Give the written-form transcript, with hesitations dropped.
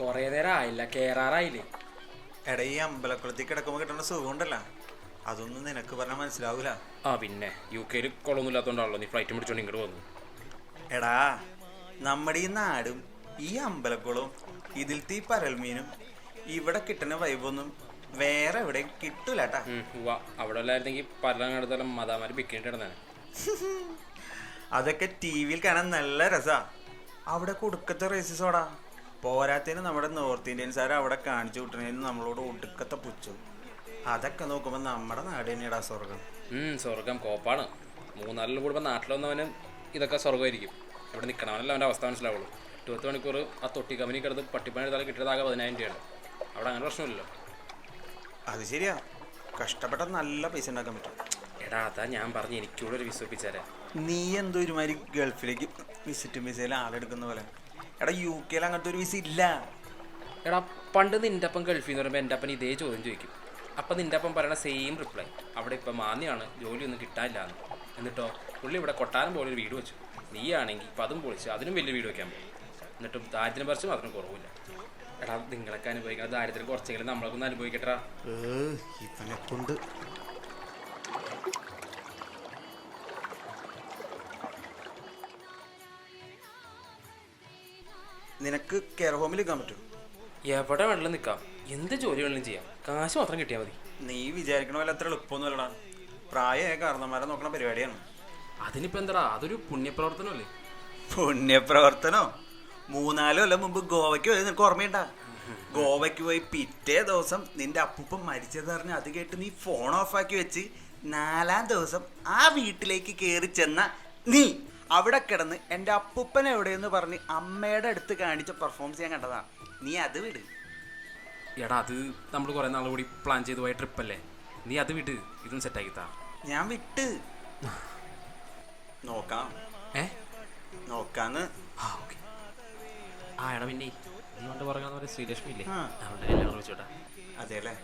കൊറേ നേരം ആയില്ല, കേറാറായില്ലേ? എടാ ഈ അമ്പലക്കുളത്തിൽ കിടക്കുമ്പോൾ കിട്ടുന്ന സുഖം ഉണ്ടല്ലോ, അതൊന്നും നിനക്ക് പറഞ്ഞാൽ മനസ്സിലാവൂല. പിന്നെ UK കുളമൊന്നും ഇല്ലാത്തതുകൊണ്ടാണല്ലോ നീ ഫ്ലൈറ്റ് പിടിച്ചോണ്ട് ഇങ്ങോട്ട് വന്നു. എടാ നമ്മുടെ ഈ നാടും ഈ അമ്പലക്കുളവും ഇതിലത്തെ ഈ പരൽമീനും ഇവിടെ കിട്ടുന്ന വൈബൊന്നും വേറെ എവിടെയും കിട്ടൂലട്ടാ. അവിടെ ഉള്ളായിരുന്നെങ്കിൽ പലയിടത്തോളം മതാമാര് ബിക്കേണ്ടി കിടന്നാണ്. അതൊക്കെ ടി വിയിൽ കാണാൻ നല്ല രസാ. അവിടെ കൊടുക്കത്തെ റേസിസോടാ. പോരാത്തതിന് നമ്മുടെ നോർത്ത് ഇന്ത്യൻസാർ അവിടെ കാണിച്ചു വിട്ടണേന് നമ്മളോട് ഒടുക്കത്തെ പുച്ചു. അതൊക്കെ നോക്കുമ്പോൾ നമ്മുടെ നാട് തന്നെയാടാ സ്വർഗം. സ്വർഗം കോപ്പാണ്. മൂന്നാലിൽ കൂടുമ്പോൾ നാട്ടിൽ വന്നവനും ഇതൊക്കെ സ്വർഗമായിരിക്കും. ഇവിടെ നിൽക്കണവനല്ല അവൻ്റെ അവസ്ഥ മനസ്സിലാവുള്ളൂ. 20 മണിക്കൂർ ആ തൊട്ടി കമ്പനി കിടന്ന് പട്ടിപ്പണി എടുത്താൽ കിട്ടിയതാകെ 10,000 രൂപയാണ്. അവിടെ അങ്ങനെ പ്രശ്നമില്ലല്ലോ. അത് ശരിയാ, കഷ്ടപ്പെട്ട നല്ല പൈസ ഉണ്ടാക്കാൻ പറ്റും. എടാ അതാ ഞാൻ പറഞ്ഞ് എനിക്കൂടെ ഒരു വിസ ഒപ്പിച്ചാരാ. നീ എന്തോ ഒരുമാതിരി ഗൾഫിലേക്ക് വിസിറ്റ് വിസയിൽ ആളെടുക്കുന്ന പോലെ. എടാ UK അങ്ങനത്തെ ഒരു വിസ ഇല്ല. എടാ പണ്ട് നിൻ്റെ അപ്പം ഗൾഫിൽ നിന്ന് പറയുമ്പോൾ എൻ്റെ അപ്പൻ ഇതേ ചോദ്യം ചോദിക്കും. അപ്പം നിൻ്റെ അപ്പം പറയണ സെയിം റിപ്ലൈ, അവിടെ ഇപ്പം മാന്യമാണ്, ജോലിയൊന്നും കിട്ടാനില്ല എന്ന്. എന്നിട്ടോ പുള്ളി ഇവിടെ കൊട്ടാരം പോലെ ഒരു വീട് വെച്ചു. നീ ആണെങ്കിൽ ഇപ്പം അതും പൊളിച്ച് അതിനും വലിയ വീട് വയ്ക്കാൻ പോകും. എന്നിട്ടും ദാരിദ്ര്യം പറിച്ചും അതിന് കുറവില്ല. എടാ നിങ്ങളൊക്കെ അനുഭവിക്കണം, ദാരിദ്ര്യം കുറച്ചെങ്കിലും നമ്മളൊക്കെ ഒന്ന് അനുഭവിക്കട്ടാ. ഇവനെ കൊണ്ട് നിനക്ക് കെയർ ഹോമിൽ നിൽക്കാൻ പറ്റും. എവിടെ വേണമെങ്കിലും നിൽക്കാം, എന്ത് ജോലി വേണമെങ്കിലും ചെയ്യാം, കാശ് മാത്രം കിട്ടിയാൽ മതി. നീ വിചാരിക്കണ പോലെ അത്ര എളുപ്പമൊന്നും അല്ലടാ. പ്രായമായ കാരണന്മാരെ നോക്കണ പരിപാടിയാണ്. അതിനിപ്പോൾ എന്താ, അതൊരു പുണ്യപ്രവർത്തനമല്ലേ? പുണ്യപ്രവർത്തനോ? 3-4 കൊല്ലം മുമ്പ് ഗോവയ്ക്ക് പോയി നിനക്ക് ഓർമ്മയുണ്ടാ? ഗോവയ്ക്ക് പോയി പിറ്റേ ദിവസം നിന്റെ അപ്പൂപ്പൻ മരിച്ചത് പറഞ്ഞ് അത് കേട്ട് നീ ഫോൺ ഓഫാക്കി വെച്ച് 4-ാം ദിവസം ആ വീട്ടിലേക്ക് കയറി ചെന്ന നീ അവിടെ കിടന്ന് എൻ്റെ അപ്പൂപ്പൻ എവിടെയെന്ന് പറഞ്ഞ് അമ്മയുടെ അടുത്ത് കാണിച്ച പെർഫോമൻസ് ഞാൻ കണ്ടതാ. നീ അത് വിട്. എടാ അത് നമ്മൾ കുറേ നാൾ കൂടി പ്ലാൻ ചെയ്ത് പോയ ട്രിപ്പല്ലേ, നീ അത് വിട്, ഇതും സെറ്റാക്കി താ. ഞാൻ വിട്ട് നോക്കാം. നോക്കാന്ന്. ഓക്കെ. എടാ പിന്നെ നീ കൊണ്ട് പറയാന്ന് പറയുക ശ്രീലക്ഷ്മി ഇല്ലേ, അവളുടെ കല്യാണം വെച്ചോട്ടാ. അതെ അല്ലേ?